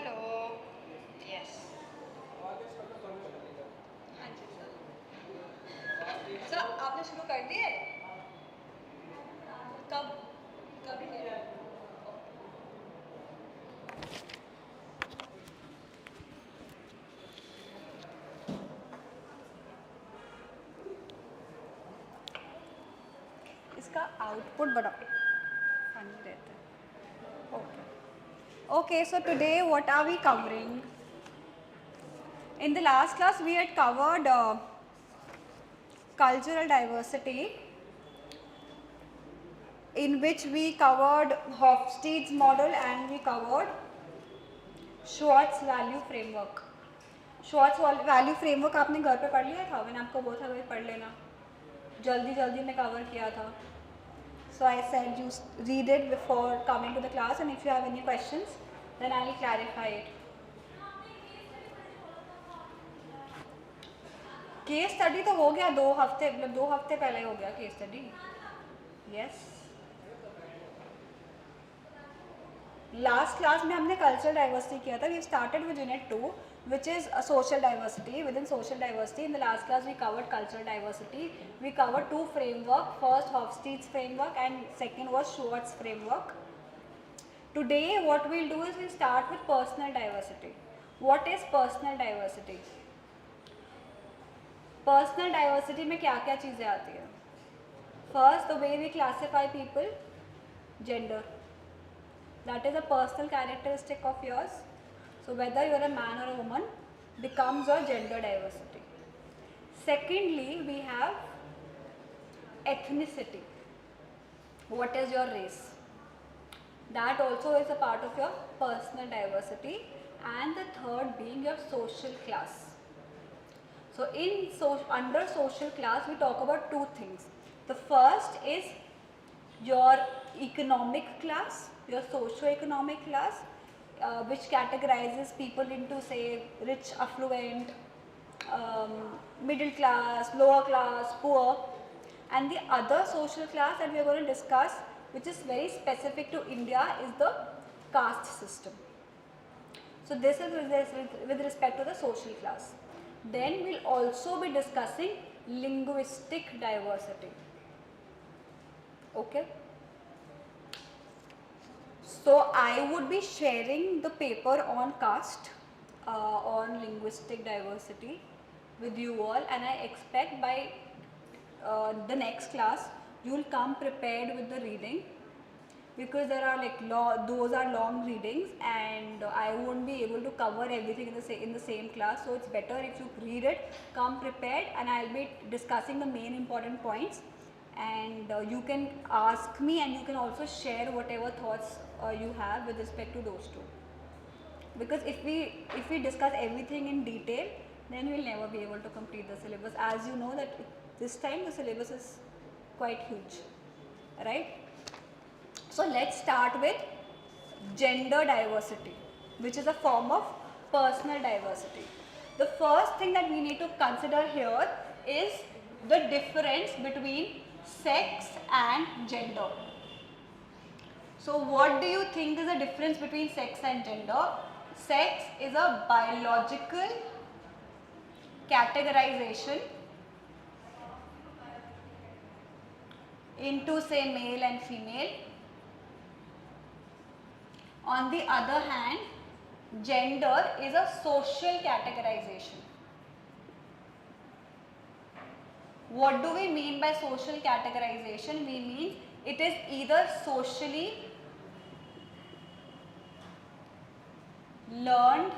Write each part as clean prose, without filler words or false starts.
Hello yes हाँ जी sir आपने शुरू कर दिए कब कब किया इसका आउटपुट बड़ा फनी रहता है okay so today what are we covering in the last class we had covered cultural diversity in which we covered Hofstede's model and we covered Schwartz value framework. Schwartz value framework आपने घर पे पढ़ लिया था मैंने आपको बोला था भाई पढ़ लेना जल्दी जल्दी में कवर किया था so I said you read it before coming to the class and if you have any questions then I will clarify it. Case study तो हो गया 2 हफ्ते मतलब 2 हफ्ते पहले हो गया case study yes last class में हमने कल्चरल डाइवर्सिटी किया था we started with unit 2 which is a social diversity. Within social diversity in the last class we covered cultural diversity. We covered 2 framework, first Hofstede's framework and second was Schwartz framework. Today what we'll do is we'll start with personal diversity. What is personal diversity? Personal diversity में क्या क्या चीज़ें आती है? First, the way we classify people, gender. That is a personal characteristic of yours. So whether you are a man or a woman becomes your gender diversity. Secondly, we have ethnicity. What is your race? That also is a part of your personal diversity. And the third being your social class. So under social class we talk about 2 things. The first is your economic class, your socio-economic class, which categorizes people into say rich, affluent, middle class, lower class, poor, and the other social class that we are going to discuss which is very specific to India is the caste system. So this is with respect to the social class. Then we will also be discussing linguistic diversity. Okay. So I would be sharing the paper on caste, on linguistic diversity with you all and I expect by the next class you will come prepared with the reading because there are like those are long readings and I won't be able to cover everything in the same class. So it's better if you read it, come prepared and I'll be discussing the main important points and you can ask me and you can also share whatever thoughts you have with respect to those two. Because if we discuss everything in detail then we will never be able to complete the syllabus. As you know that this time the syllabus is quite huge, right? So let's start with gender diversity, which is a form of personal diversity. The first thing that we need to consider here is the difference between sex and gender. So what do you think is the difference between sex and gender? Sex is a biological categorization into say male and female. On the other hand, gender is a social categorization. What do we mean by social categorization? We mean it is either socially learned,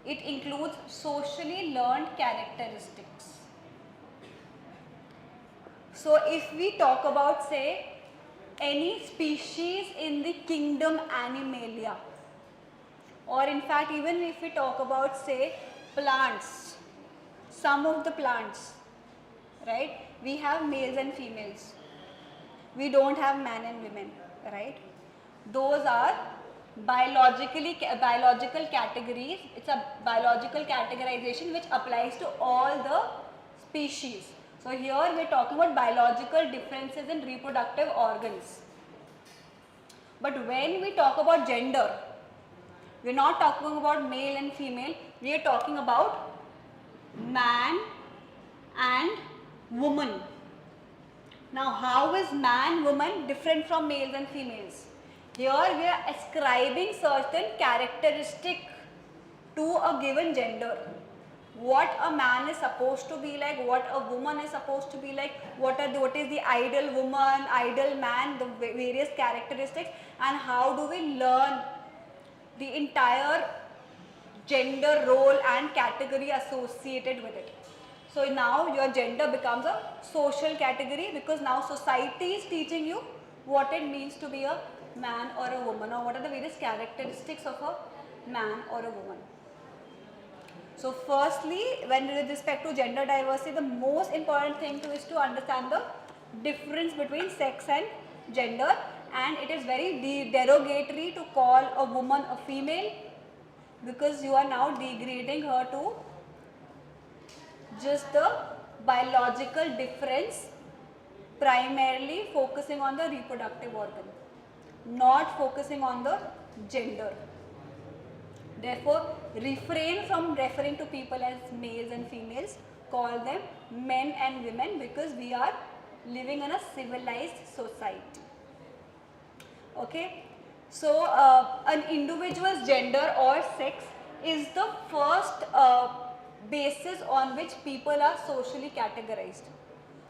it includes socially learned characteristics. So if we talk about say any species in the kingdom Animalia or in fact even if we talk about say plants, some of the plants, right, we have males and females, we don't have man and women, right? Those are biological categories. It's a biological categorization which applies to all the species. So here we are talking about biological differences in reproductive organs. But when we talk about gender, we are not talking about male and female, we are talking about man and woman. Now, how is man, woman different from males and females? Here we are ascribing certain characteristic to a given gender. What a man is supposed to be like, what a woman is supposed to be like, what is the ideal woman, ideal man, the various characteristics, and how do we learn the entire gender role and category associated with it. So now your gender becomes a social category because now society is teaching you what it means to be a man or a woman, or what are the various characteristics of a man or a woman. So firstly, when with respect to gender diversity, the most important thing is to understand the difference between sex and gender, and it is very derogatory to call a woman a female, because you are now degrading her to just the biological difference, primarily focusing on the reproductive organ, not focusing on the gender. Therefore, refrain from referring to people as males and females, call them men and women, because we are living in a civilized society. Okay, so an individual's gender or sex is the first basis on which people are socially categorized.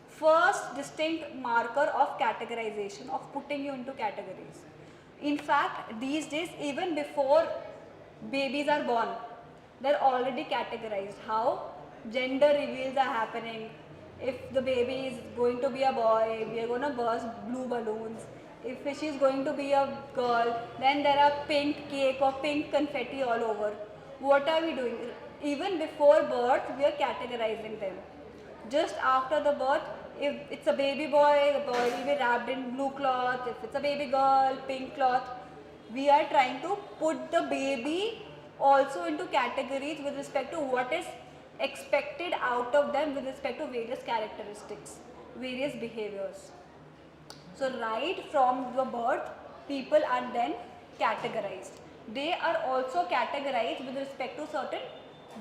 First distinct marker of categorization, of putting you into categories. In fact, these days, even before babies are born, they're already categorized. How? Gender reveals are happening. If the baby is going to be a boy, we are going to burst blue balloons. If she is going to be a girl, then there are pink cake or pink confetti all over. What are we doing? Even before birth, we are categorizing them. Just after the birth, if it's a baby boy, the boy will be wrapped in blue cloth. If it's a baby girl, pink cloth. We are trying to put the baby also into categories with respect to what is expected out of them with respect to various characteristics, various behaviors. So right from the birth, people are then categorized. They are also categorized with respect to certain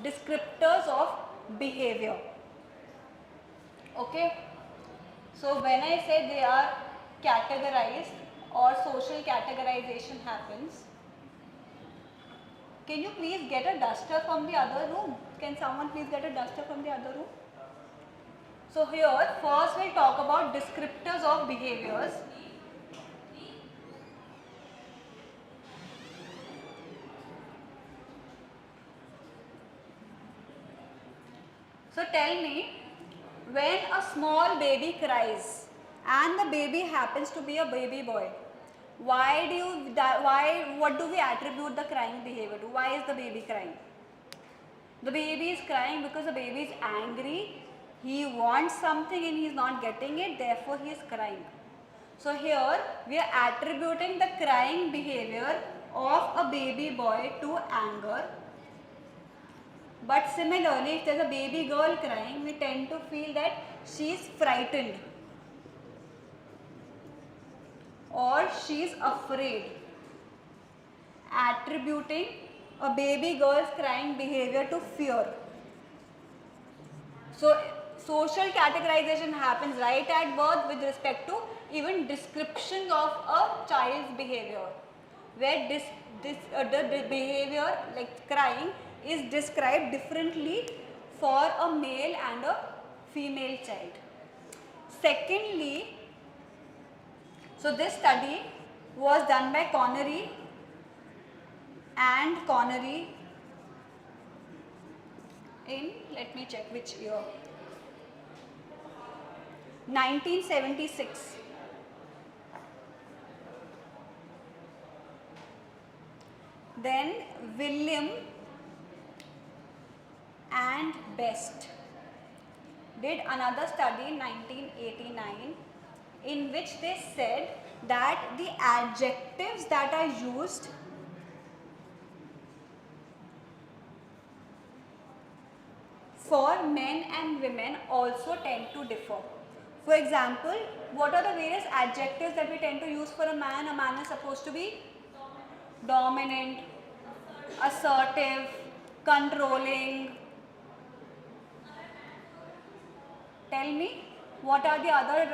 descriptors of behavior. Okay. So when I say they are categorized or social categorization happens, can you please get a duster from the other room? Can someone please get a duster from the other room? So here first we'll talk about descriptors of behaviors. So tell me, when a small baby cries and the baby happens to be a baby boy, what do we attribute the crying behavior to? Why is the baby crying? The baby is crying because the baby is angry. He wants something and he is not getting it, therefore he is crying. So here we are attributing the crying behavior of a baby boy to anger. But similarly, if there is a baby girl crying, we tend to feel that she is frightened or she is afraid, attributing a baby girl's crying behavior to fear. So social categorization happens right at birth with respect to even description of a child's behavior, where the behavior like crying is described differently for a male and a female child. Secondly, so this study was done by Connery in, let me check which year, 1976. Then William and Best did another study in 1989, in which they said that the adjectives that are used for men and women also tend to differ. For example, what are the various adjectives that we tend to use for a man? A man is supposed to be dominant, assertive, controlling. Tell me, what are the other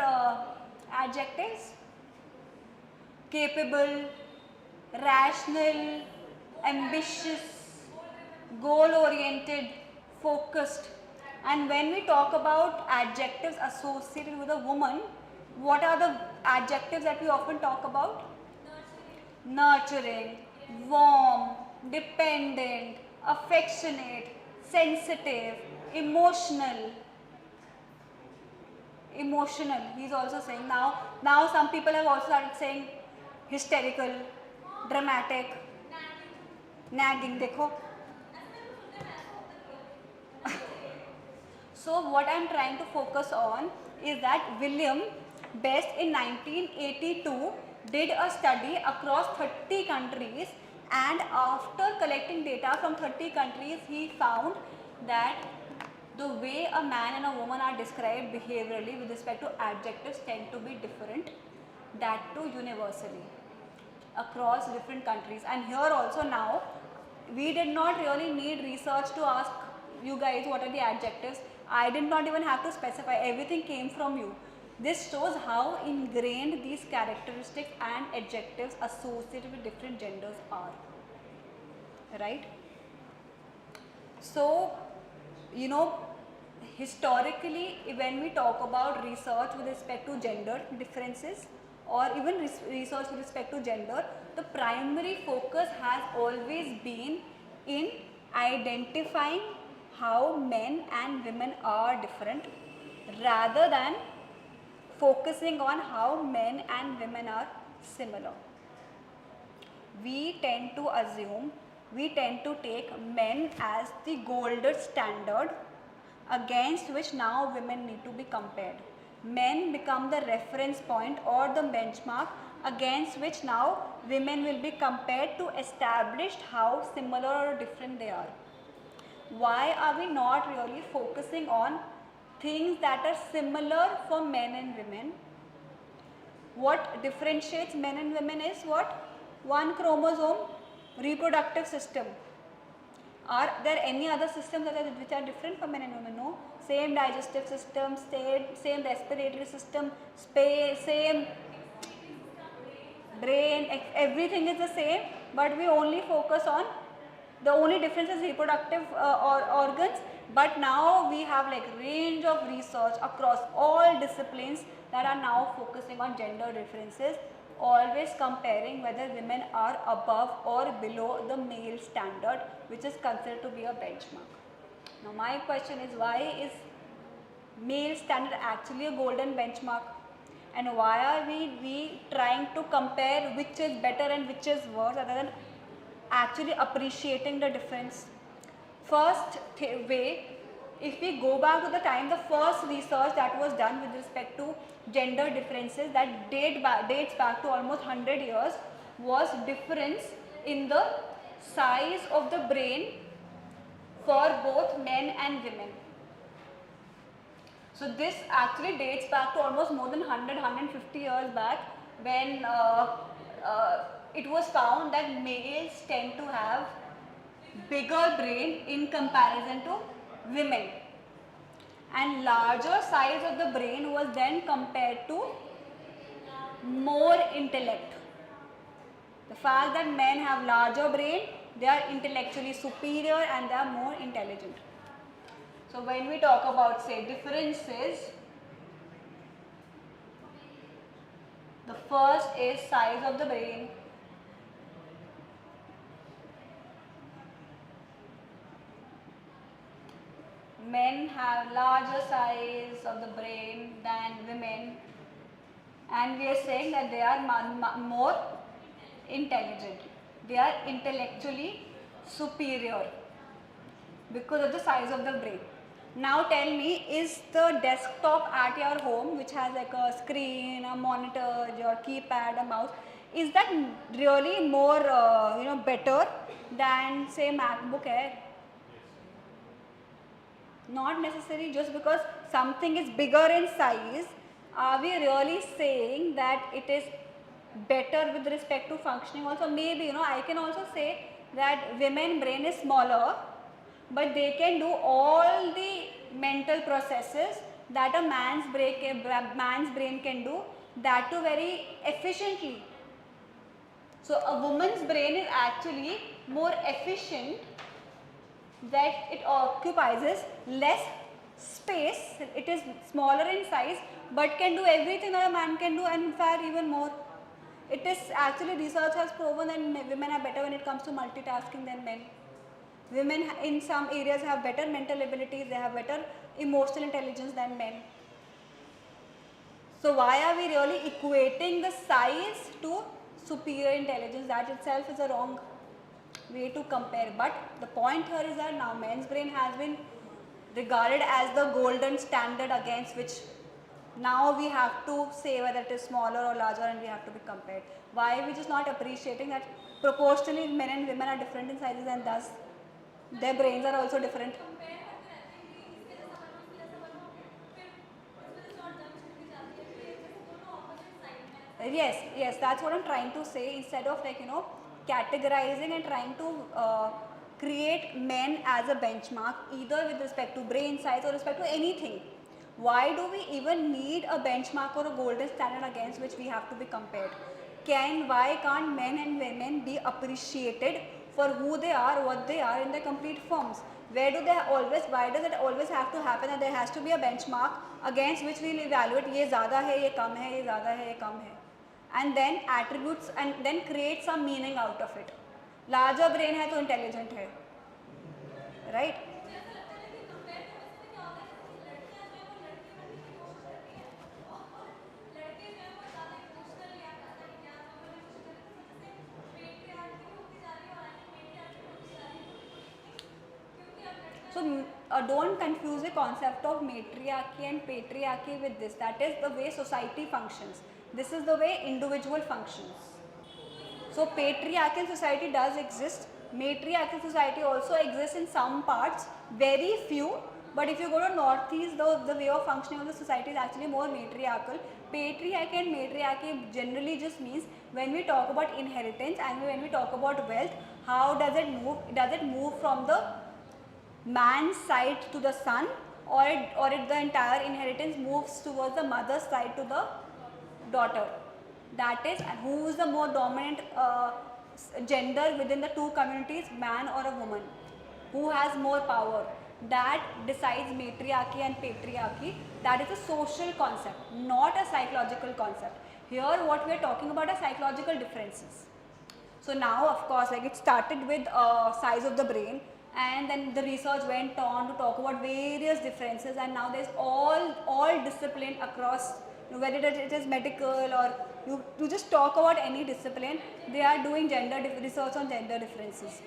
adjectives? Capable, rational, ambitious, goal oriented, focused. And when we talk about adjectives associated with a woman, what are the adjectives that we often talk about? Nurturing, warm, dependent, affectionate, sensitive, emotional. He's also saying now some people have also started saying hysterical, dramatic, nagging. देखो. So what I am trying to focus on is that William Best in 1982 did a study across 30 countries, and after collecting data from 30 countries he found that the way a man and a woman are described behaviorally with respect to adjectives tend to be different, that too universally across different countries. And here also now we did not really need research to ask you guys what are the adjectives. I did not even have to specify, everything came from you. This shows how ingrained these characteristics and adjectives associated with different genders are, right? So, you know, historically when we talk about research with respect to gender differences or even research with respect to gender, the primary focus has always been in identifying how men and women are different rather than focusing on how men and women are similar. We tend to take men as the gold standard against which now women need to be compared. Men become the reference point or the benchmark against which now women will be compared to establish how similar or different they are. Why are we not really focusing on things that are similar for men and women? What differentiates men and women is what? One chromosome, reproductive system. Are there any other systems which are different for men and women? No. Same digestive system, same respiratory system, same brain, everything is the same, but we only focus on, the only difference is reproductive organs. But now we have like range of research across all disciplines that are now focusing on gender differences, always comparing whether women are above or below the male standard, which is considered to be a benchmark. Now my question is, why is male standard actually a golden benchmark, and why are we trying to compare which is better and which is worse rather than actually appreciating the difference? First way, if we go back to the time, the first research that was done with respect to gender differences that dates back to almost 100 years was difference in the size of the brain for both men and women. So this actually dates back to almost more than 150 years back, when it was found that males tend to have bigger brain in comparison to women, and larger size of the brain was then compared to more intellect. The fact that men have larger brain, they are intellectually superior and they are more intelligent. So when we talk about, say, differences, the first is size of the brain. Men have larger size of the brain than women, and we are saying that they are more intelligent. They are intellectually superior because of the size of the brain. Now tell me, is the desktop at your home, which has like a screen, a monitor, your keypad, a mouse, is that really more better than, say, MacBook Air? Not necessary. Just because something is bigger in size are we really saying that it is better with respect to functioning also? Maybe, I can also say that women brain is smaller, but they can do all the mental processes that a man's brain can do, that too very efficiently. So a woman's brain is actually more efficient, that it occupies less space, it is smaller in size, but can do everything that a man can do, and in fact even more. It is actually, research has proven that women are better when it comes to multitasking than men. Women in some areas have better mental abilities, they have better emotional intelligence than men. So why are we really equating the size to superior intelligence? That itself is a wrong way to compare. But the point here is that now men's brain has been regarded as the golden standard against which now we have to say whether it is smaller or larger, and we have to be compared. Why are we just not appreciating that proportionally men and women are different in sizes, and thus their brains are also different? Yes, that's what I'm trying to say. Instead of categorizing and trying to create men as a benchmark, either with respect to brain size or respect to anything. Why do we even need a benchmark or a golden standard against which we have to be compared? Why can't men and women be appreciated for who they are, what they are in their complete forms? Why does it always have to happen that there has to be a benchmark against which we'll evaluate ye zyada hai, ye kam hai, ye zyada hai, ye kam hai, and then attributes and then create some meaning out of it. Larger brain hai to intelligent hai, right? So don't confuse the concept of matriarchy and patriarchy with this. That is the way society functions. This is the way individual functions. So patriarchal society does exist. Matriarchal society also exists in some parts, very few. But if you go to northeast, the way of functioning of the society is actually more matriarchal. Patriarchy and matriarchy generally just means when we talk about inheritance and when we talk about wealth, how does it move? Does it move from the man's side to the son, or the entire inheritance moves towards the mother's side to the daughter? That is, who is the more dominant gender within the two communities, man or a woman? Who has more power? That decides matriarchy and patriarchy. That is a social concept, not a psychological concept. Here what we are talking about are psychological differences. So now of course, like, it started with size of the brain, and then the research went on to talk about various differences, and now there's all discipline across, whether it is medical or you just talk about any discipline, they are doing research on gender differences.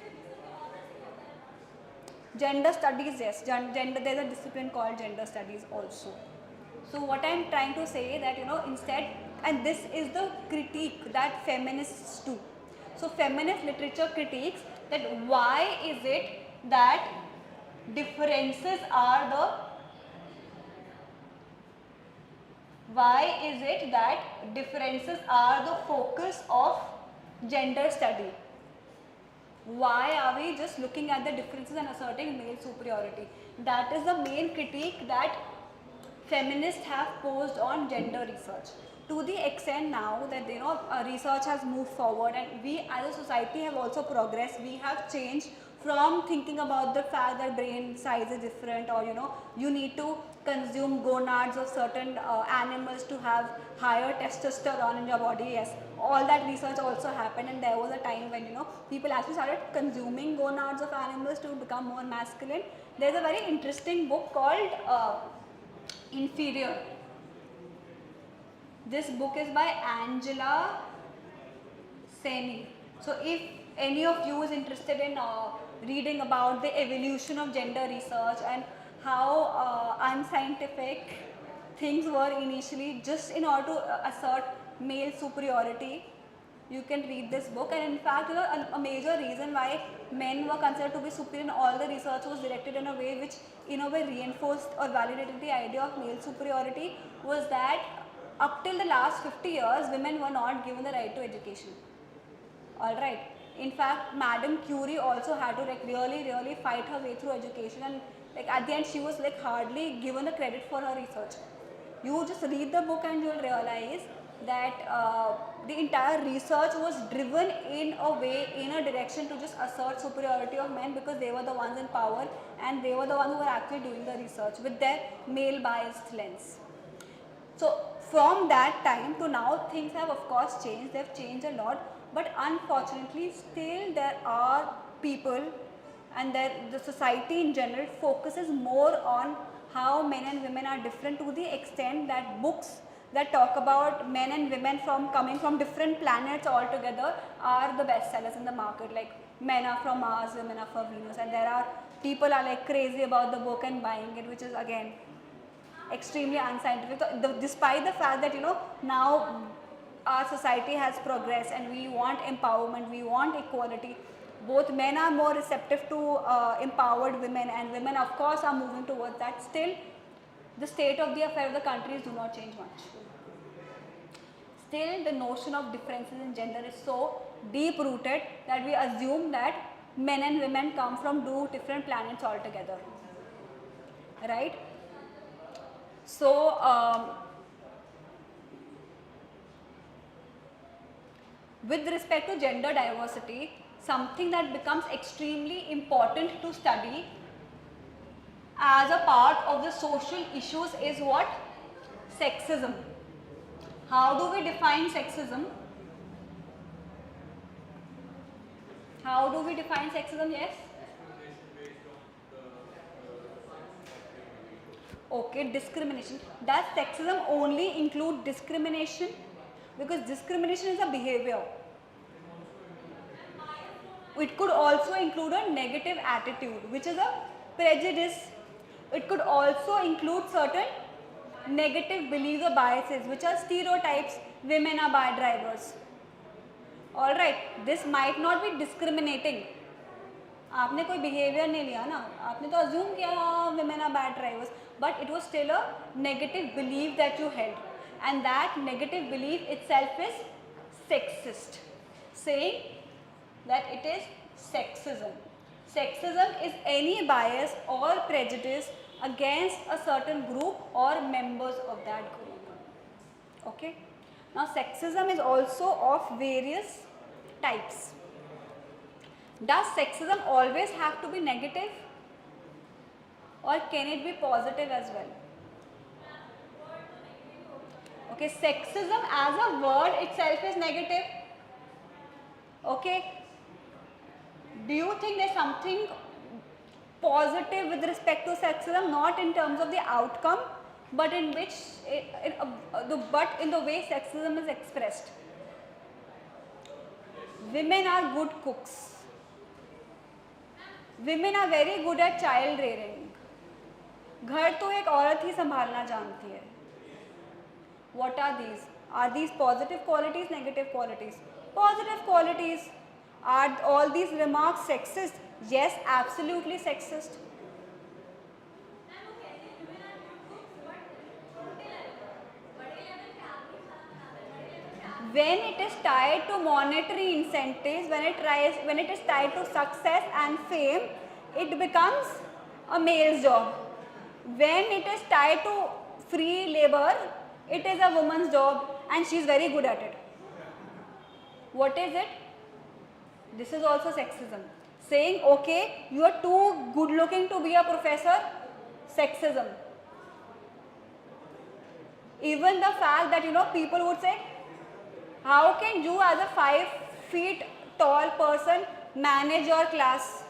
Gender studies, yes, there's a discipline called gender studies also. So what I'm trying to say that, instead, and this is the critique that feminists do. So feminist literature critiques that why is it that differences are the focus of gender study? Why are we just looking at the differences and asserting male superiority? That is the main critique that feminists have posed on gender research. To the extent now that research has moved forward and we as a society have also progressed, we have changed from thinking about the fact that brain size is different, or you need to consume gonads of certain animals to have higher testosterone in your body. Yes, all that research also happened, and there was a time when people actually started consuming gonads of animals to become more masculine. There's a very interesting book called Inferior. This book is by Angela Sehgal. So if any of you is interested in reading about the evolution of gender research and how unscientific things were initially just in order to assert male superiority, you can read this book. And in fact, a major reason why men were considered to be superior in all the research was directed in a way which in a way reinforced or validated the idea of male superiority was that up till the last 50 years, women were not given the right to education. Alright. In fact, Madame Curie also had to like really fight her way through education, and like at the end she was like hardly given the credit for her research. You just read the book and you will realize that the entire research was driven in a way, in a direction to just assert superiority of men, because they were the ones in power and they were the ones who were actually doing the research with their male biased lens. So from that time to now, things have of course changed, they have changed a lot, but unfortunately still there are people, and the society in general focuses more on how men and women are different, to the extent that books that talk about men and women coming from different planets altogether are the best sellers in the market. Like men are from Mars, women are from Venus, and there are people are like crazy about the book and buying it, which is again extremely unscientific. So despite the fact that now our society has progressed and we want empowerment, we want equality, both men are more receptive to empowered women, and women of course are moving towards that. Still, the state of the affair of the countries do not change much. Still, the notion of differences in gender is so deep rooted that we assume that men and women come from two different planets altogether, right? So with respect to gender diversity, something that becomes extremely important to study as a part of the social issues is what? Sexism. How do we define sexism? How do we define sexism? Yes? Okay, discrimination. Does sexism only include discrimination? Because discrimination is a behavior. It could also include a negative attitude, which is a prejudice. It could also include certain negative beliefs or biases, which are stereotypes. Women are bad drivers. Alright, this might not be discriminating. आपने कोई behavior नहीं लिया ना, आपने तो assume किया women are bad drivers, but it was still a negative belief that you held, and that negative belief itself is sexist, saying that it is sexism. Sexism is any bias or prejudice against a certain group or members of that group. Okay. Now sexism is also of various types. Does sexism always have to be negative, or can it be positive as well? Okay, sexism as a word itself is negative. Okay. Do you think there's something positive with respect to sexism, not in terms of the outcome, but in which in the way sexism is expressed? Women are good cooks. Women are very good at child rearing. घर तो एक औरत ही संभालना जानती है. What are these? Are these positive qualities, negative qualities? Positive qualities. Are all these remarks sexist? Yes, absolutely sexist. When it is tied to monetary incentives, when it is tied to success and fame, it becomes a male's job. When it is tied to free labor, it is a woman's job, and she is very good at it. What is it? This is also sexism. Saying, okay, you are too good looking to be a professor, sexism. Even the fact that people would say, how can you as a 5 feet tall person manage your class,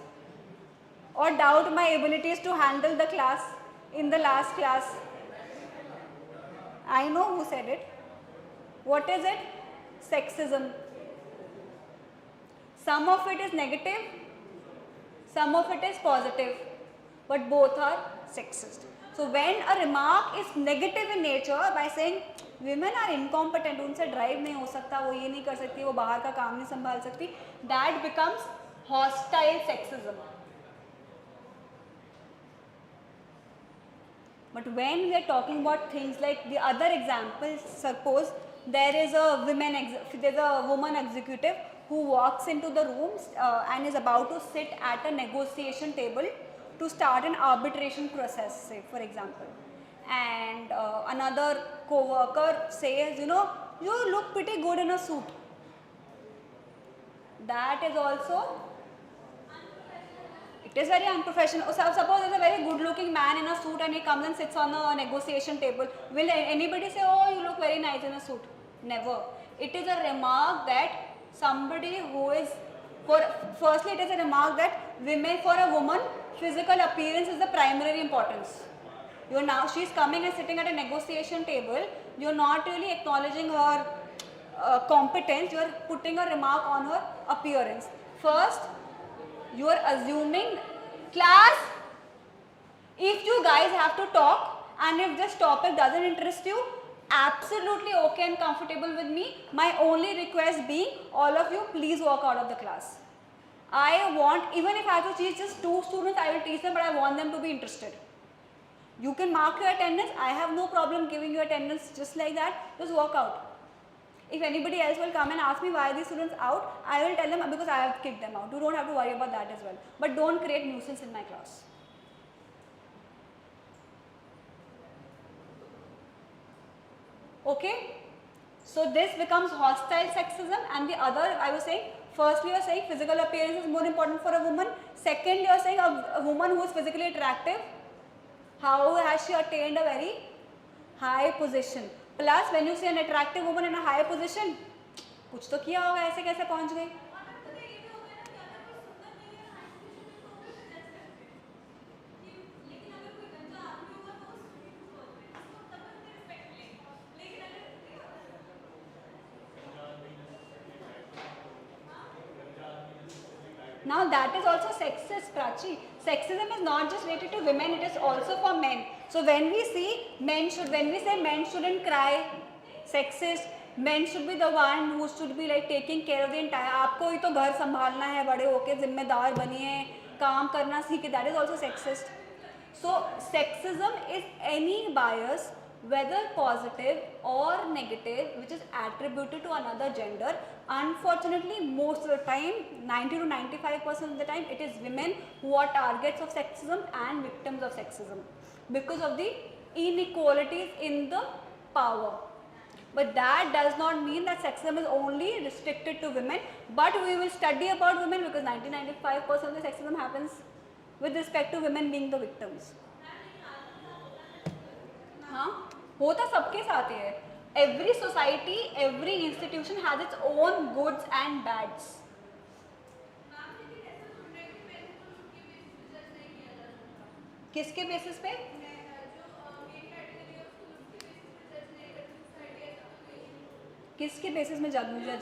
or doubt my abilities to handle the class in the last class? I know who said it. What is it? Sexism. Some of it is negative, some of it is positive, but both are sexist. So when a remark is negative in nature, by saying women are incompetent, उनसे drive नहीं हो सकता, वो ये नहीं कर सकती, वो बाहर का काम नहीं संभाल सकती, that becomes hostile sexism. But when we are talking about things like the other examples, suppose there is a woman executive who walks into the room and is about to sit at a negotiation table to start an arbitration process, say for example. And another co-worker says, you know, you look pretty good in a suit. That is also, it is very unprofessional. Suppose there is a very good looking man in a suit and he comes and sits on a negotiation table. Will anybody say, oh, you look very nice in a suit? Never. It is a remark that somebody who is, firstly it is a remark that for a woman, physical appearance is the primary importance. She is coming and sitting at a negotiation table. You are not really acknowledging her competence, you are putting a remark on her appearance. First, you are assuming, class, if you guys have to talk and if this topic doesn't interest you, absolutely okay and comfortable with me. My only request being, all of you please walk out of the class. I want, even if I have to teach just 2 students, I will teach them, but I want them to be interested. You can mark your attendance, I have no problem giving you attendance just like that, just walk out. If anybody else will come and ask me why are these students out, I will tell them because I have kicked them out. You don't have to worry about that as well. But don't create nuisance in my class. Okay? So this becomes hostile sexism, and the other, I was saying, first we are saying physical appearance is more important for a woman. Second, you are saying a woman who is physically attractive, how has she attained a very high position? Plus, when you see an attractive woman in a high position, कुछ तो किया होगा, ऐसे कैसे पहुंच गई? Now that is also sexist, Prachi. Sexism is not just related to women, it is also for men. So when we say men shouldn't cry, sexist, men should be the one who should be like taking care of the entire, आपको ही तो घर संभालना है, बड़े होके जिम्मेदार बनिए, काम करना सीखे, that is also sexist. So sexism is any bias, whether positive or negative, which is attributed to another gender. Unfortunately, most of the time, 90 to 95% of the time, it is women who are targets of sexism and victims of sexism because of the inequalities in the power. But that does not mean that sexism is only restricted to women, but we will study about women because 90-95% of the sexism happens with respect to women being the victims. हाँ, होता सबके साथ ही है. Every society, every institution has its own goods and bads. किसके basis पे? किसके basis में जज?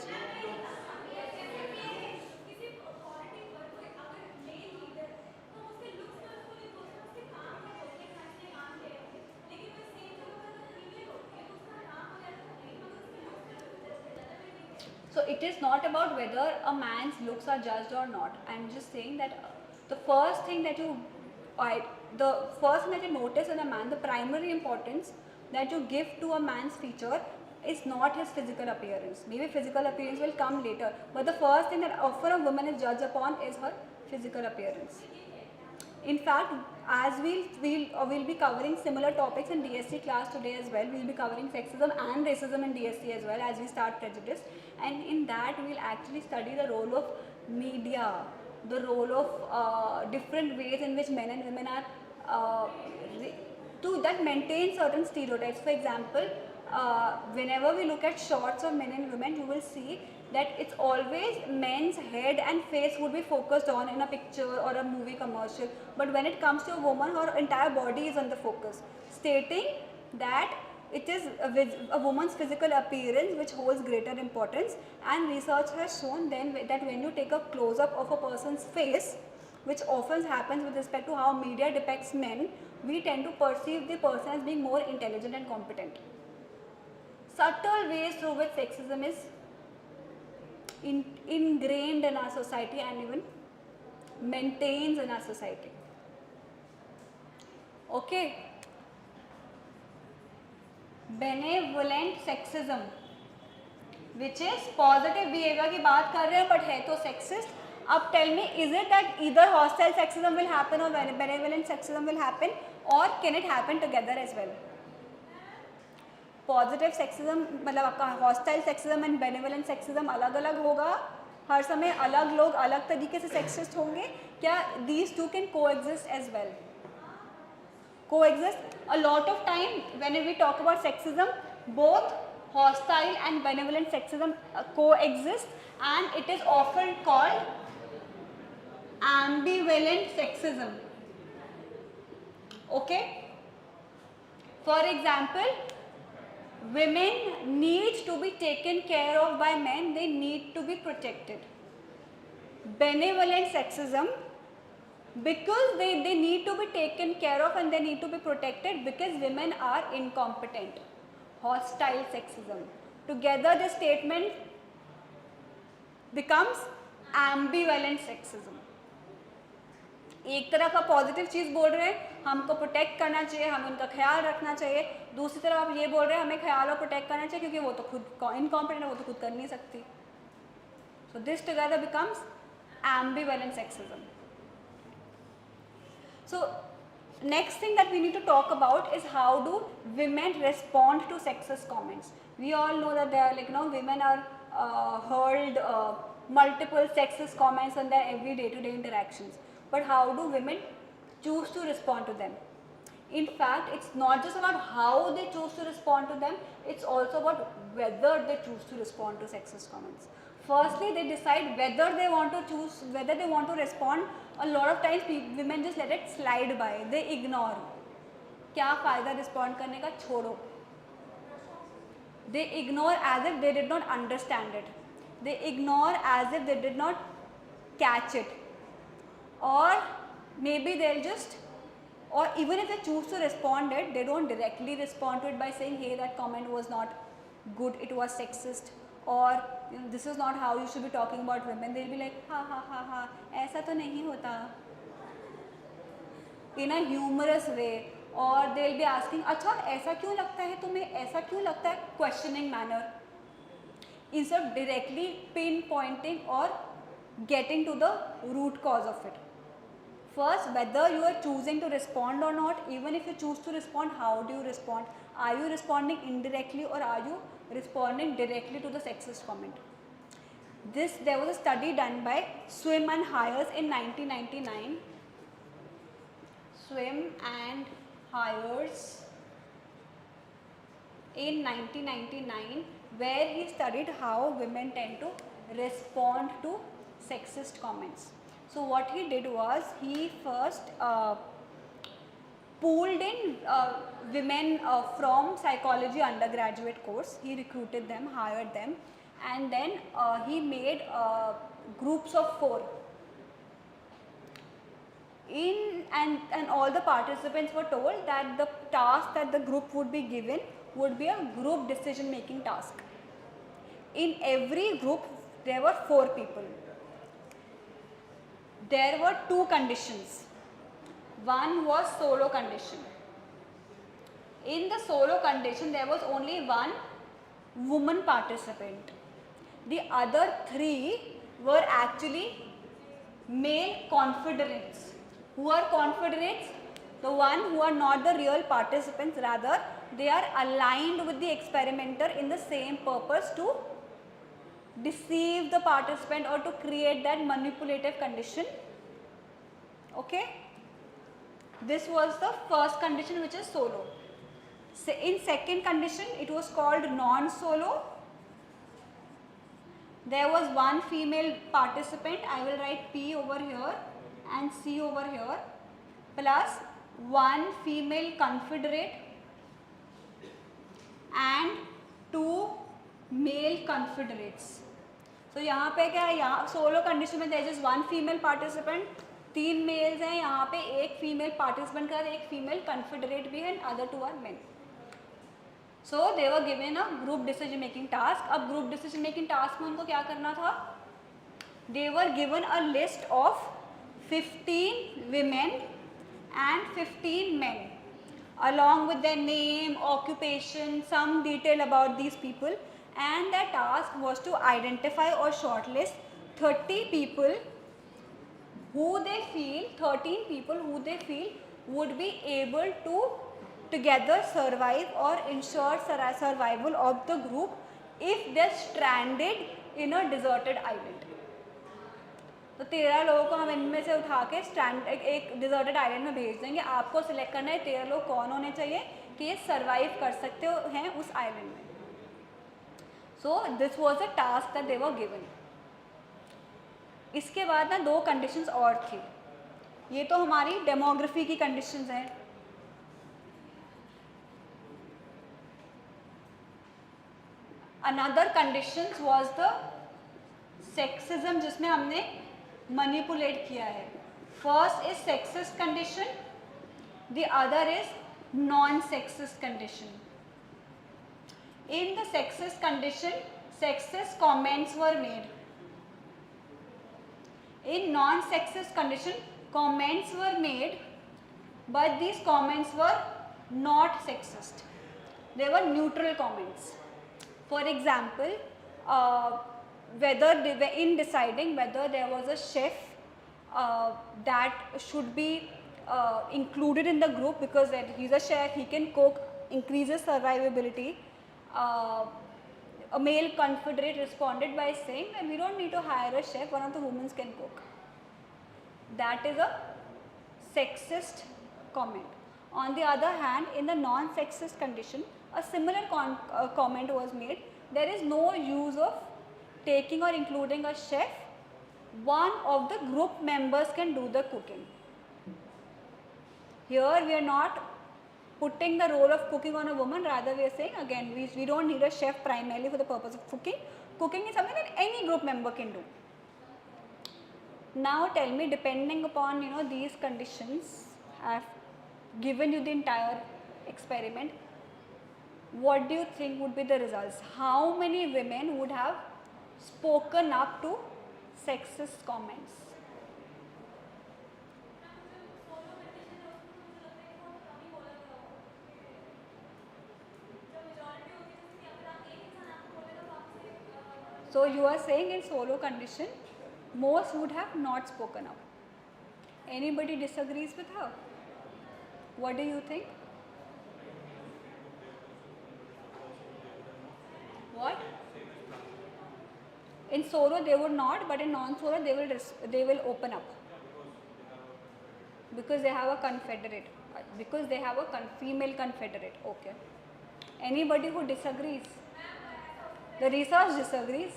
So it is not about whether a man's looks are judged or not. I am just saying that the first thing that you notice in a man, the primary importance that you give to a man's feature is not his physical appearance. Maybe physical appearance will come later, but the first thing that often a woman is judged upon is her physical appearance. In fact, as we'll be covering similar topics in DSC class today as well. We'll be covering sexism and racism in DSC as well as we start prejudice, and in that we'll actually study the role of media, the role of different ways in which men and women are that maintain certain stereotypes. For example, whenever we look at shots of men and women, you will see that it's always men's head and face would be focused on in a picture or a movie commercial, but when it comes to a woman, her entire body is on the focus, stating that it is a woman's physical appearance which holds greater importance. And research has shown then that when you take a close-up of a person's face, which often happens with respect to how media depicts men, we tend to perceive the person as being more intelligent and competent. Subtle ways through which sexism is ingrained in our society and even maintains in our society. Okay. Benevolent sexism which is positive behaviour की बात कर रहे हैं but है तो sexist. अब tell me, is it that either hostile sexism will happen और benevolent sexism will happen, और can it happen together as well? Positive sexism मतलब आपका hostile sexism and benevolent sexism अलग अलग होगा, हर समय अलग लोग अलग तरीके से सेक्सिस्ट होंगे. क्या these two can coexist as well? Coexist. A lot of time when we talk about sexism, both hostile and benevolent sexism coexist, and it is often called ambivalent sexism. Okay? For example, women need to be taken care of by men, they need to be protected. Benevolent sexism, because they need to be taken care of and they need to be protected because women are incompetent. Hostile sexism. Together this statement becomes ambivalent sexism. एक तरफ आप positive चीज़ बोल रहे हैं, हमको protect करना चाहिए, हमें उनका ख्याल रखना चाहिए, दूसरी तरफ आप ये बोल रहे हैं हमें ख्याल और प्रोटेक्ट करना चाहिए क्योंकि वो तो खुद इनकॉम्पिटेंट है, वो तो खुद कर नहीं सकती. So this together becomes ambivalent sexism. So next thing that we need to talk about is how do women respond to sexist comments. We all know that they are like, you know, women are hurled multiple sexist comments on their every day-to-day interactions. But how do women choose to respond to them? In fact, it's not just about how they choose to respond to them, it's also about whether they choose to respond to sexist comments. Firstly, they decide whether they want to choose, whether they want to respond. A lot of times women just let it slide by, they ignore. क्या फ़ायदा respond करने का, छोड़ो. They ignore as if they did not understand it. They ignore as if they did not catch it. Or maybe they'll just, or even if they choose to respond it, they don't directly respond to it by saying, hey, that comment was not good, it was sexist, or you know, this is not how you should be talking about women. They'll be like, ha ha ha ha, ऐसा तो नहीं होता, in a humorous way, or they'll be asking, अच्छा ऐसा क्यों लगता है तुम्हें, ऐसा क्यों लगता है, questioning manner, instead of directly pinpointing or getting to the root cause of it. First, whether you are choosing to respond or not, even if you choose to respond, how do you respond? Are you responding indirectly or are you responding directly to the sexist comment? There was a study done by Swim and Hires in 1999. Swim and Hires in 1999, where he studied how women tend to respond to sexist comments. So what he did was he first pooled in women from psychology undergraduate course. He recruited them, hired them, and then he made groups of 4. And all the participants were told that the task that the group would be given would be a group decision making task. In every group there were 4 people. There were 2 conditions. One was solo condition. In the solo condition, there was only 1 woman participant. The other 3 were actually male confederates. Who are confederates? The one who are not the real participants, rather they are aligned with the experimenter in the same purpose to deceive the participant or to create that manipulative condition. Okay, this was the first condition, which is solo. In second condition, it was called non-solo. There was 1 female participant, I will write P over here and C over here, plus 1 female confederate and 2 male confederates. So यहाँ पे क्या है, यहाँ solo condition में there is just 1 female participant, 3 males हैं, यहाँ पे 1 female participant का, 1 फीमेल कन्फेडरेट भी है, other 2 are men. So they were given a group decision making task. अब ग्रुप डिसीजन मेकिंग टास्क में उनको क्या करना था? They were given a list of 15 women and 15 men. along with their name, occupation, some detail about these people, and their task was to identify or shortlist 30 people who they feel, 13 people who they feel would be able to together survive or ensure survival of the group if they're stranded in a deserted island. तो 13 लोगों को हम इनमें से उठा के एक deserted island में भेज देंगे. आपको सिलेक्ट करना है 13 लोग कौन होने चाहिए कि ये सर्वाइव कर सकते हैं उस आइलैंड में. So this was a task that they were given. इसके बाद ना 2 कंडीशंस और थी. ये तो हमारी डेमोग्राफी की कंडीशंस हैं. Another conditions was the sexism, जिसमें हमने मैनिपुलेट किया है. First is sexist condition, the other is non sexist condition. In the sexist condition sexist comments were made. In non-sexist condition comments were made, but these comments were not sexist. They were neutral comments. For example, whether they were in deciding whether there was a chef that should be included in the group because he's a chef, he can cook, increases survivability. A male confederate responded by saying that we don't need to hire a chef, one of the women can cook. That is a sexist comment. On the other hand, in the non-sexist condition, a similar comment was made. There is no use of taking or including a chef. One of the group members can do the cooking. Here we are not putting the role of cooking on a woman, rather we are saying again we don't need a chef primarily for the purpose of cooking. Cooking is something that any group member can do. Now tell me, depending upon these conditions, I have given you the entire experiment, what do you think would be the results? How many women would have spoken up to sexist comments? So you are saying in solo condition, most would have not spoken up. Anybody disagrees with her? What do you think? What? In solo they would not, but in non-solo they will open up because they have a confederate, because they have a female confederate. Okay. Anybody who disagrees? The research disagrees?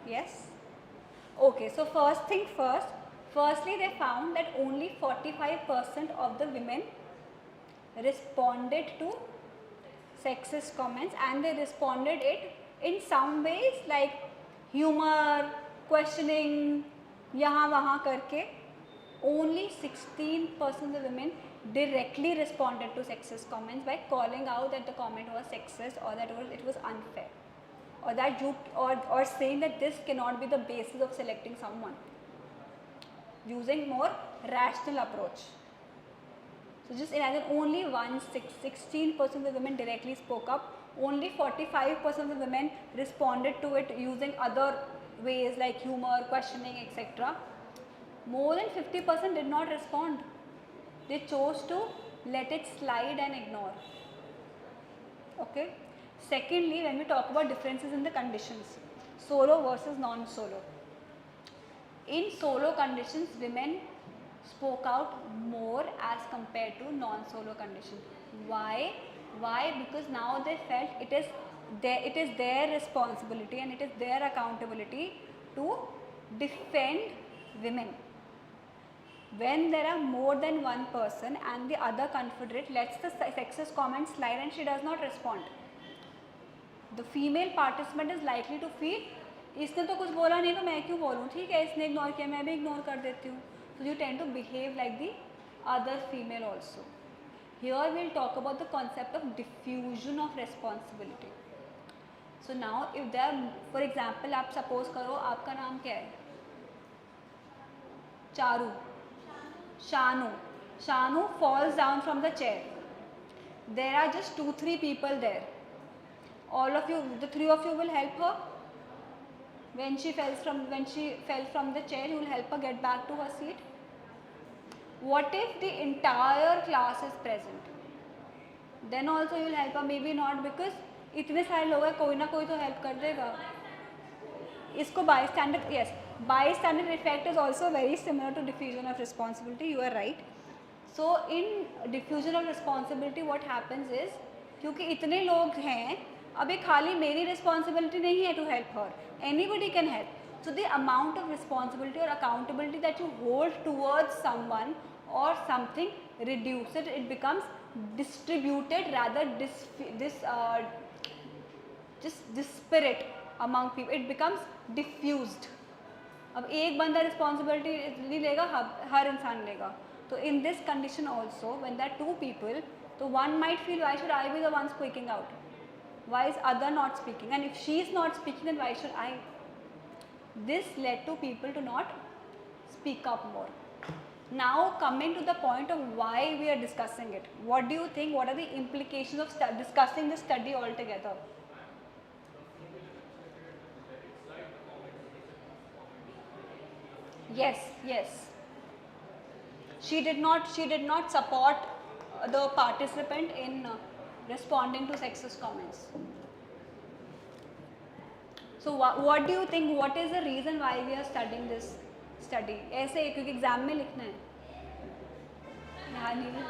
Yes? Okay, so first thing first, firstly they found that only 45% of the women responded to sexist comments, and they responded it in some ways like humor, questioning, yahan wahan karke. Only 16% of the women directly responded to sexist comments by calling out that the comment was sexist or that it was unfair, or that or saying that this cannot be the basis of selecting someone, using more rational approach. So just imagine, only 16% of the women directly spoke up, only 45% of the women responded to it using other ways like humor, questioning, etc. More than 50% did not respond. They chose to let it slide and ignore. Okay. Secondly, when we talk about differences in the conditions, solo versus non-solo. In solo conditions, women spoke out more as compared to non-solo condition. Why? Why? Because now they felt it is their responsibility and it is their accountability to defend women. When there are more than one person and the other confederate lets the sexist comment slide and she does not respond, the female participant is likely to feel, इसने तो कुछ बोला नहीं तो मैं क्यों बोलूँ, ठीक है इसने इग्नोर किया मैं भी इग्नोर कर देती हूँ. So you tend to behave like the other female also. Here we will talk about the concept of diffusion of responsibility. So now if there, for example, आप suppose करो आपका नाम क्या है, Charu. Shanu falls down from the chair. There are just 2-3 people there. All of you, the 3 of you will help her. When she fell from the chair, you will help her get back to her seat. What if the entire class is present? Then also you will help her. Maybe not, because इतने सारे लोग हैं, कोई ना कोई तो help कर देगा. इसको bystander, yes, bystander effect is also very similar to diffusion of responsibility. You are right. So in diffusion of responsibility, what happens is, क्योंकि इतने लोग हैं, अब ये खाली मेरी responsibility नहीं है to help her. Anybody can help. So the amount of responsibility or accountability that you hold towards someone or something reduces. It becomes distributed rather just disparate among people. It becomes diffused. अब एक बंदा responsibility नहीं लेगा, हर इंसान लेगा. So in this condition also, when there are 2 people, so one might feel, why should I be the one speaking out? Why is other not speaking? And if she is not speaking, then why should I? This led to people to not speak up more. Now coming to the point of why we are discussing it. What do you think? What are the implications of discussing this study altogether? Yes, yes. She did not support the participant in responding to sexist comments. So what do you think? What is the reason why we are studying this study? ऐसे क्योंकि exam में लिखना है. यहाँ नहीं.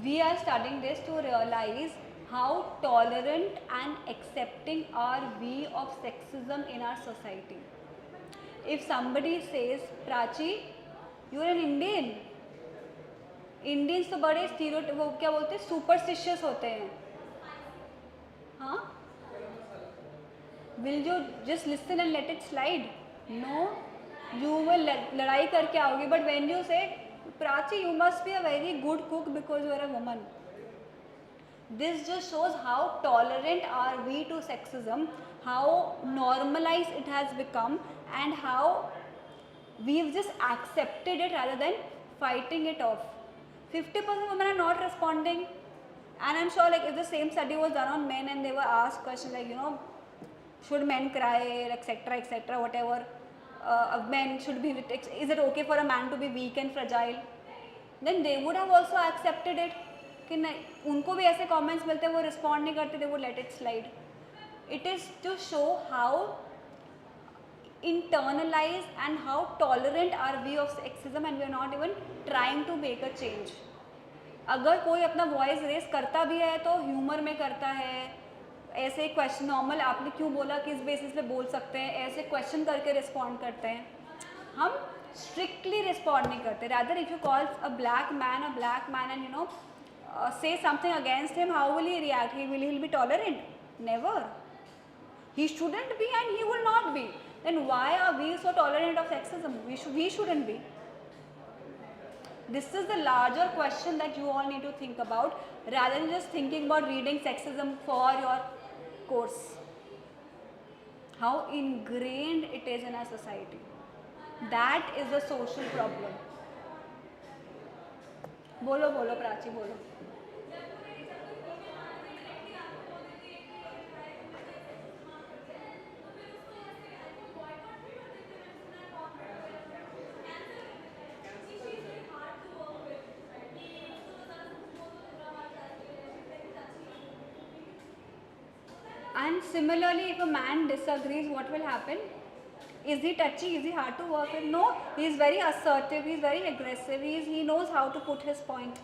We are studying this to realize how tolerant and accepting are we of sexism in our society. If somebody says, Prachi, you are an Indian. Indians तो बड़े stereotype, वो क्या बोलते हैं, superstitious होते हैं. हाँ? Will you just listen and let it slide? No. You will लड़ाई करके आओगे. But when you say, Prachi, you must be a very good cook because you are a woman. This just shows how tolerant are we to sexism, how normalized it has become, and how we've just accepted it rather than fighting it off. 50% women are not responding, and I'm sure like if the same study was done on men and they were asked questions like, should men cry, etc., whatever, men should be, is it okay for a man to be weak and fragile, then they would have also accepted it. कि नहीं, उनको भी ऐसे comments मिलते हैं, वो respond नहीं करते, they would let it slide. It is to show how internalized and how tolerant are we of sexism, and we are not even trying to make a change. अगर कोई अपना voice raise करता भी है तो humor में करता है, ऐसे question normal आपने क्यों बोला, किस basis पे बोल सकते हैं, ऐसे question करके respond करते हैं. हम strictly respond नहीं करते. Rather, if you call a black man and say something against him, how will he react? Will he be tolerant? Never. He shouldn't be, and he will not be. Then why are we so tolerant of sexism? We shouldn't be. This is the larger question that you all need to think about, rather than just thinking about reading sexism for your course. How ingrained it is in our society. That is the social problem. बोलो प्राची बोलो. And similarly, if a man disagrees, what will happen? Is he touchy? Is he hard to work with? No, he is very assertive, he is very aggressive, he knows how to put his point.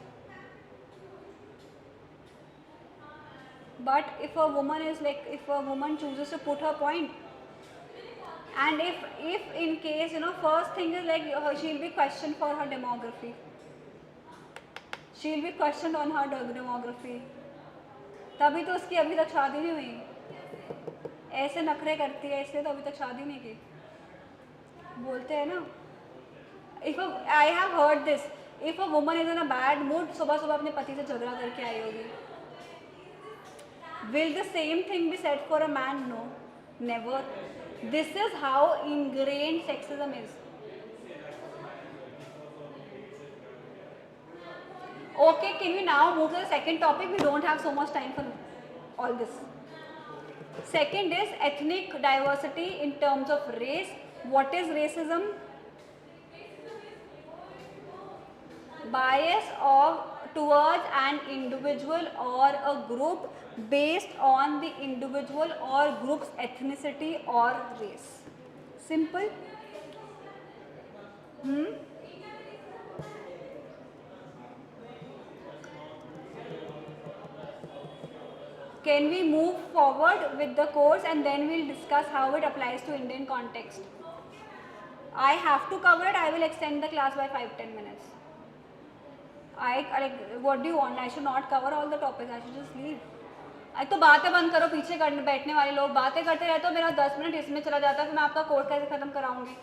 But if a woman chooses to put her point, and if in case, first thing is like she'll be questioned for her demography. She'll be questioned on her demography. तभी तो उसकी अभी तक शादी नहीं हुई. ऐसे नखरे करती है, इसलिए तो अभी तक शादी नहीं की. बोलते हैं ना. I have heard this. If a woman is in a bad mood, सुबह सुबह अपने पति से झगड़ा करके आई होगी. Will the same thing be said for a man? No, never. This is how ingrained sexism is. Okay, can we now move to the second topic? We don't have so much time for all this. Second is ethnic diversity in terms of race. What is racism? Bias of towards an individual or a group based on the individual or group's ethnicity or race. Simple. Can we move forward with the course and then we'll discuss how it applies to Indian context? I have to cover it. I will extend the class by 5-10 minutes. What do you want? I should not cover all the topics. I should just leave. तो बातें बंद करो, पीछे बैठने वाले लोग बातें करते रहते हो, मेरा 10 मिनट इसमें चला जाता है, फिर मैं आपका कोर्स कैसे खत्म कराऊंगी?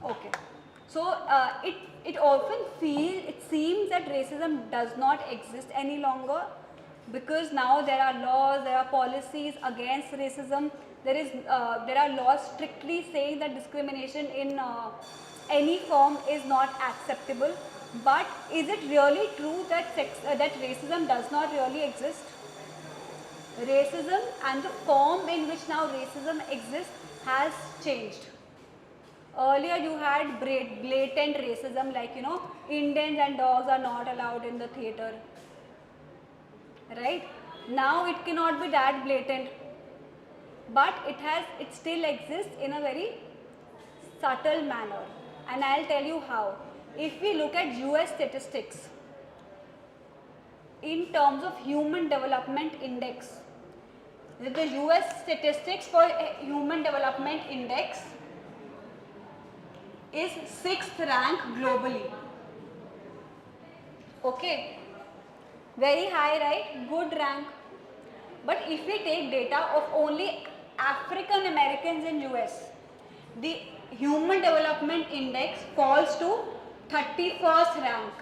Okay. So it often seems that racism does not exist any longer because now there are laws, there are policies against racism. There are laws strictly saying that discrimination in any form is not acceptable. But is it really true that that racism does not really exist? Racism and the form in which now racism exists has changed. Earlier you had blatant racism, like Indians and dogs are not allowed in the theatre, right? Now it cannot be that blatant, but it still exists in a very subtle manner, and I'll tell you how. If we look at US statistics in terms of Human Development Index, the US statistics for Human Development Index is 6th rank globally. Okay, very high, right? Good rank. But if we take data of only African Americans in US, the Human Development Index falls to 31st rank.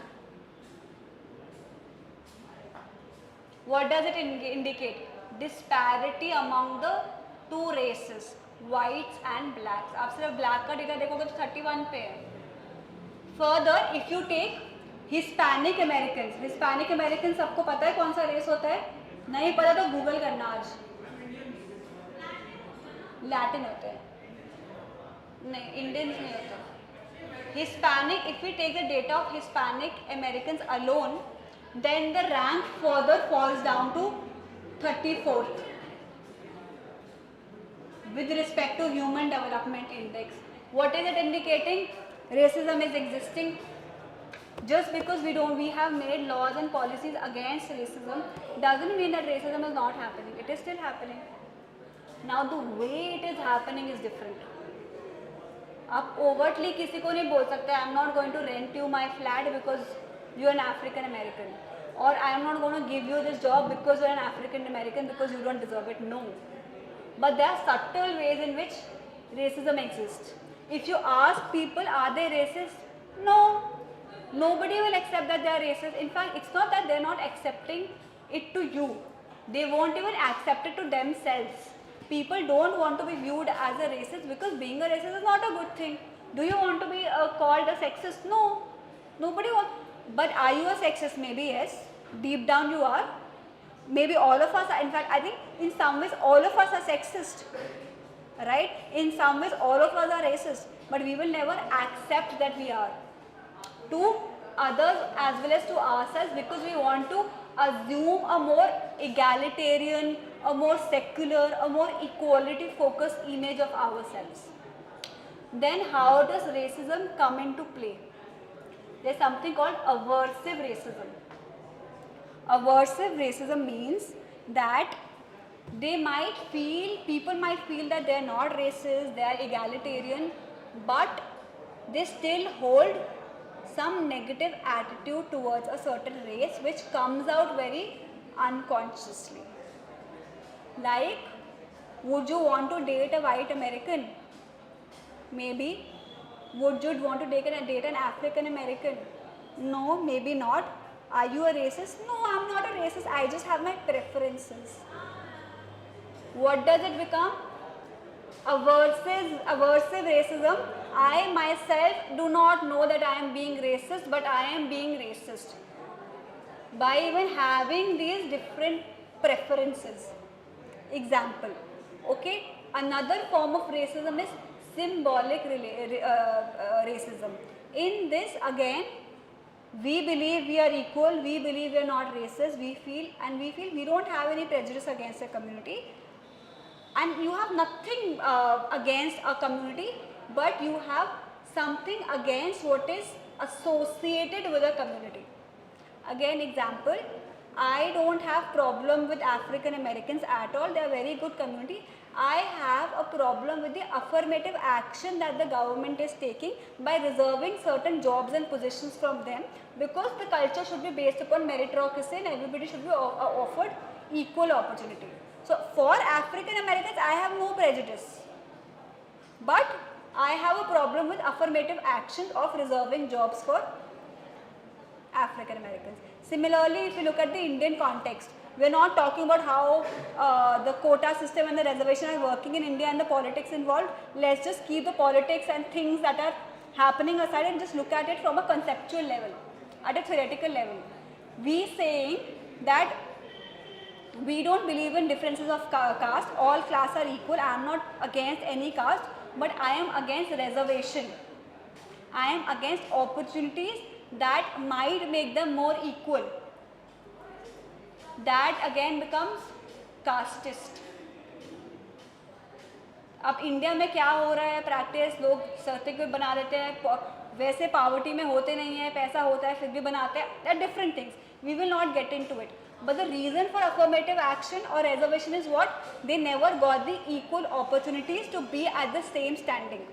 What does it indicate? Disparity among the two races, whites and blacks. आप सिर्फ black का data देखोगे तो 31 पे है. Further, if you take Hispanic Americans सबको पता है कौन सा रेस होता है? नहीं पता तो गूगल करना आज. Latin होते हैं. नहीं, Indians नहीं होते. Hispanic, if we take the data of Hispanic Americans alone, then the rank further falls down to 34th with respect to Human Development Index. What is it indicating? Racism is existing. Just because we have made laws and policies against racism doesn't mean that racism is not happening. It is still happening. Now the way it is happening is different. आप overtly किसी को नहीं बोल सकते I am not going to rent you my flat because you are an African American, or I am not going to give you this job because you are an African American because you don't deserve it. No. But there are subtle ways in which racism exists. If you ask people, are they racist? No. Nobody will accept that they are racist. In fact, it's not that they are not accepting it to you. They won't even accept it to themselves. People don't want to be viewed as a racist because being a racist is not a good thing. Do you want to be called a sexist? No. Nobody wants. But are you a sexist? Maybe yes. Deep down you are. Maybe all of us are. In fact, I think in some ways all of us are sexist. Right? In some ways all of us are racist. But we will never accept that we are. To others as well as to ourselves, because we want to assume a more egalitarian, a more secular, a more equality focused image of ourselves. Then how does racism come into play? There is something called aversive racism. Aversive racism means that people might feel that they are not racist, they are egalitarian, but they still hold some negative attitude towards a certain race which comes out very unconsciously. Like, would you want to date a white American? Maybe. Would you want to date an African American? No, maybe not. Are you a racist? No, I'm not a racist. I just have my preferences. What does it become? Aversive racism I myself do not know that I am being racist, but I am being racist by even having these different preferences. Example, okay, another form of racism is symbolic racism. In this again, we believe we are equal, we believe we are not racist, we feel we don't have any prejudice against a community, and you have nothing against a community, but you have something against what is associated with a community. Again example, I don't have problem with African Americans at all, they are very good community. I have a problem with the affirmative action that the government is taking by reserving certain jobs and positions from them, because the culture should be based upon meritocracy and everybody should be offered equal opportunity. So for African Americans I have no prejudice, but I have a problem with affirmative action of reserving jobs for African Americans. Similarly, if you look at the Indian context, we are not talking about how the quota system and the reservation are working in India and the politics involved. Let's just keep the politics and things that are happening aside and just look at it from a conceptual level, at a theoretical level. We saying that we don't believe in differences of caste, all castes are equal. I am not against any caste, but I am against reservation. I am against opportunities that might make them more equal. That again becomes casteist. अब India में क्या हो रहा है practice, लोग certificate बना देते हैं, वैसे पावर्टी में होते नहीं है, पैसा होता है फिर भी बनाते हैं, that different things, we will not get into it. But the reason for affirmative action or reservation is what? They never got the equal opportunities to be at the same standing,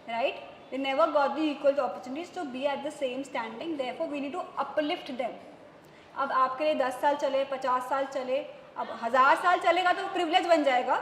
right? They never got the equal opportunities to be at the same standing. Therefore, we need to uplift them. अब आपके लिए 10 साल चले, 50 साल चले, अब 1000 साल चलेगा तो प्रिविलेज बन जाएगा.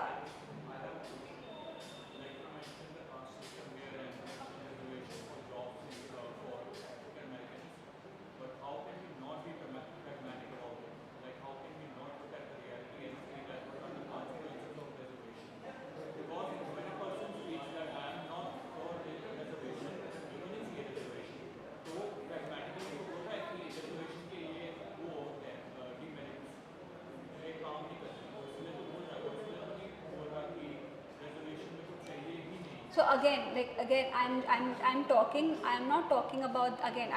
So again, I'm not talking about, again,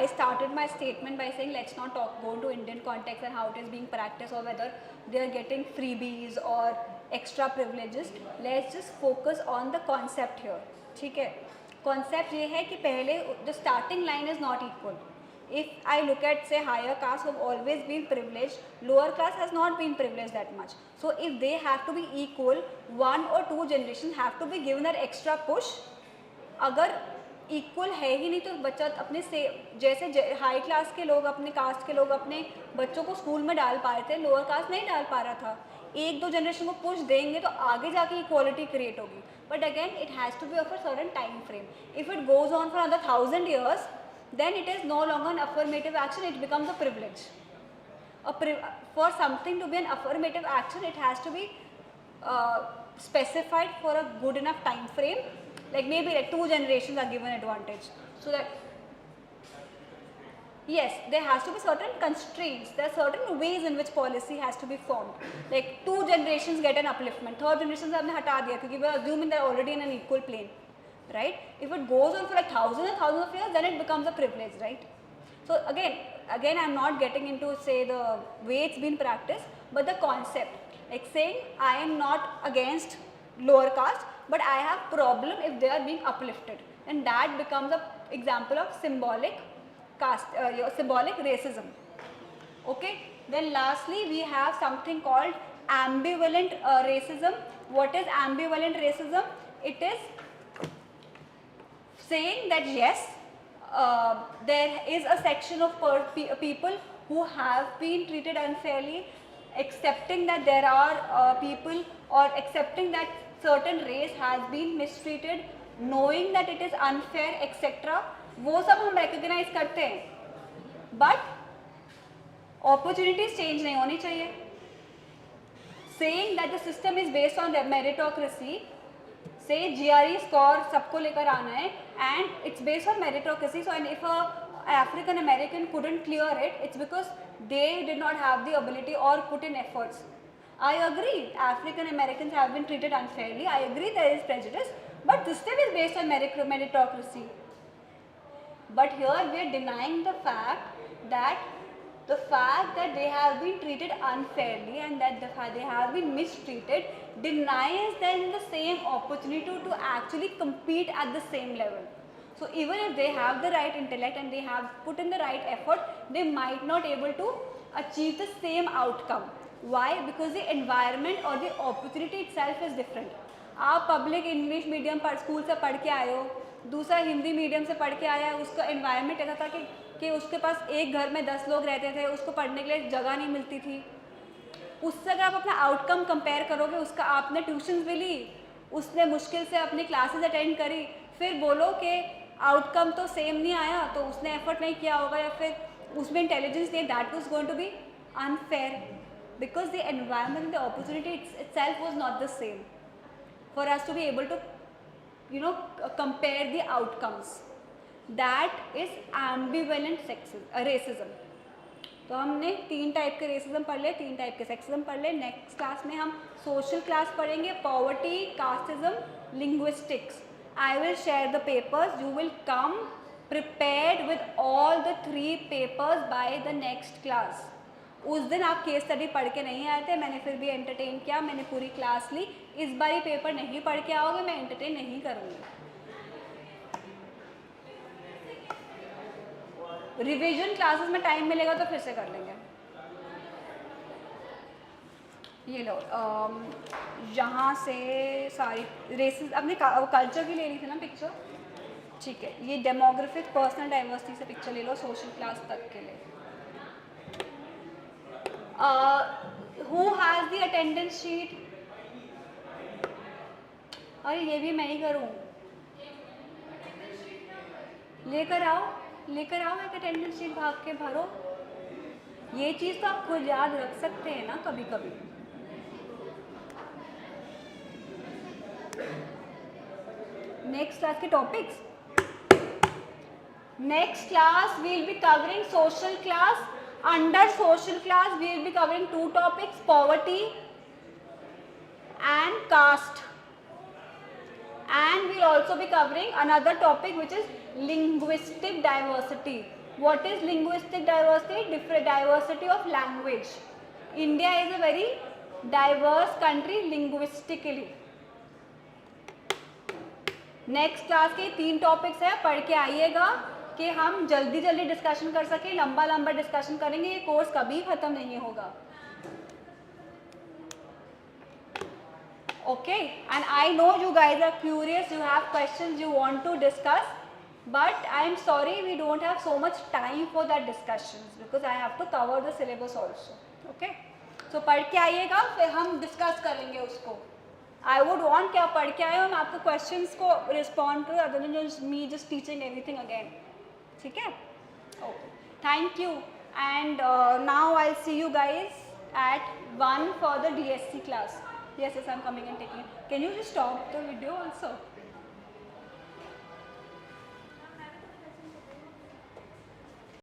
I started my statement by saying let's not go into Indian context and how it is being practiced or whether they are getting freebies or extra privileges. Let's just focus on the concept here. ठीक है, concept ये है कि पहले the starting line is not equal. If I look at say higher caste have always been privileged, lower class has not been privileged that much. So if they have to be equal, 1 or 2 generations have to be given that extra push. अगर equal है ही नहीं तो बच्चा अपने से जैसे high class के लोग अपने कास्ट के लोग अपने बच्चों को स्कूल में डाल पा रहे थे, लोअर कास्ट नहीं डाल पा रहा था. 1-2 जनरेशन को पुश देंगे तो आगे जाके इक्वालिटी क्रिएट होगी. But again it has to be of a certain time frame. If it goes on for another 1000 years, then it is no longer an affirmative action, it becomes a privilege. For something to be an affirmative action, it has to be specified for a good enough time frame, like maybe like 2 generations are given advantage. So that, yes, there has to be certain constraints, there are certain ways in which policy has to be formed. Like 2 generations get an upliftment, 3rd generation हमने हटा दिया क्योंकि we are assuming they are already in an equal plane. Right? If it goes on for like thousands and thousands of years, then it becomes a privilege, right? So again, I'm not getting into say the way it's been practiced, but the concept, like saying I am not against lower caste, but I have problem if they are being uplifted, and that becomes an example of symbolic caste, symbolic racism. Okay. Then lastly, we have something called ambivalent racism. What is ambivalent racism? It is saying that yes, there is a section of people who have been treated unfairly, accepting that there are people, or accepting that certain race has been mistreated, knowing that it is unfair, etc. वो सब हम recognize करते हैं, but opportunities change नहीं होनी चाहिए. Saying that the system is based on meritocracy, से GRE score सबको लेकर आना है and it's based on meritocracy. So and if African American couldn't clear it, it's because they did not have the ability or put in efforts. I agree, African Americans have been treated unfairly. I agree there is prejudice, but this system is based on meritocracy. But here we are denying the fact that they have been treated unfairly and that they have been mistreated denies them the same opportunity to actually compete at the same level. So even if they have the right intellect and they have put in the right effort, they might not able to achieve the same outcome. Why? Because the environment or the opportunity itself is different. आप public English medium पर school से पढ़ के आए हो, दूसरा Hindi medium से पढ़ के आया है, उसका एनवायरनमेंट ऐसा था कि उसके पास एक घर में 10 लोग रहते थे, उसको पढ़ने के लिए जगह नहीं मिलती थी. उससे अगर आप अपना आउटकम कंपेयर करोगे, उसका आपने ट्यूशन्स भी ली, उसने मुश्किल से अपनी क्लासेस अटेंड करी, फिर बोलो कि आउटकम तो सेम नहीं आया, तो उसने एफर्ट नहीं किया होगा या फिर उसमें इंटेलिजेंस नहीं, that was going to be unfair because the environment the opportunity itself was not the same for us to be able to compare the outcomes. That is ambivalent racism. तो हमने 3 type के racism पढ़ ले, 3 type के sexism पढ़ ले. Next class में हम सोशल क्लास पढ़ेंगे, poverty, casteism, linguistics. I will share the papers. You will come prepared with all the 3 papers by the next class. उस दिन आप केस स्टडी पढ़ के नहीं आए थे, मैंने फिर भी एंटरटेन किया, मैंने पूरी क्लास ली. इस बार ही पेपर नहीं पढ़ के आओगे, मैं एंटरटेन नहीं करूँगी. रिवीजन क्लासेस में टाइम मिलेगा तो फिर से कर लेंगे. ये लो, यहाँ से सारी रेसेस अपने कल्चर की ले ली थी ना पिक्चर, ठीक है. ये डेमोग्राफिक पर्सनल डाइवर्सिटी से पिक्चर ले लो सोशल क्लास तक के लिए. Who has the attendance sheet? अरे ये भी मैं ही करूँ, लेकर आओ एक अटेंडेंस शीट, भाग के भरो. ये चीज़ तो आप खुद याद रख सकते हैं ना कभी कभी. नेक्स्ट क्लास के topics. Next class we will be covering social class. Under social class we will be covering 2 topics, poverty and caste, and we will also be covering another topic which is linguistic diversity. What is linguistic diversity? Different diversity of language. India is a very diverse country linguistically. Next class के 3 topics है, पढ़ के आइएगा कि हम जल्दी discussion कर सकें. लंबा डिस्कशन करेंगे, ये कोर्स कभी ख़त्म नहीं होगा. Okay, and I know you guys are curious, you have questions you want to discuss, but I am sorry we don't have so much time for that discussions because I have to cover the syllabus also. Okay, so पढ़ के आइएगा, फिर हम discuss करेंगे उसको. I would want कि आप पढ़ के आए और मैं आपको क्वेश्चंस को रिस्पॉन्ड करूँ other than just me just teaching everything again. ठीक है? Okay, thank you, and now I'll see you guys at 1 for the DSC class. Yes, I'm coming and taking it. Can you just stop the video also?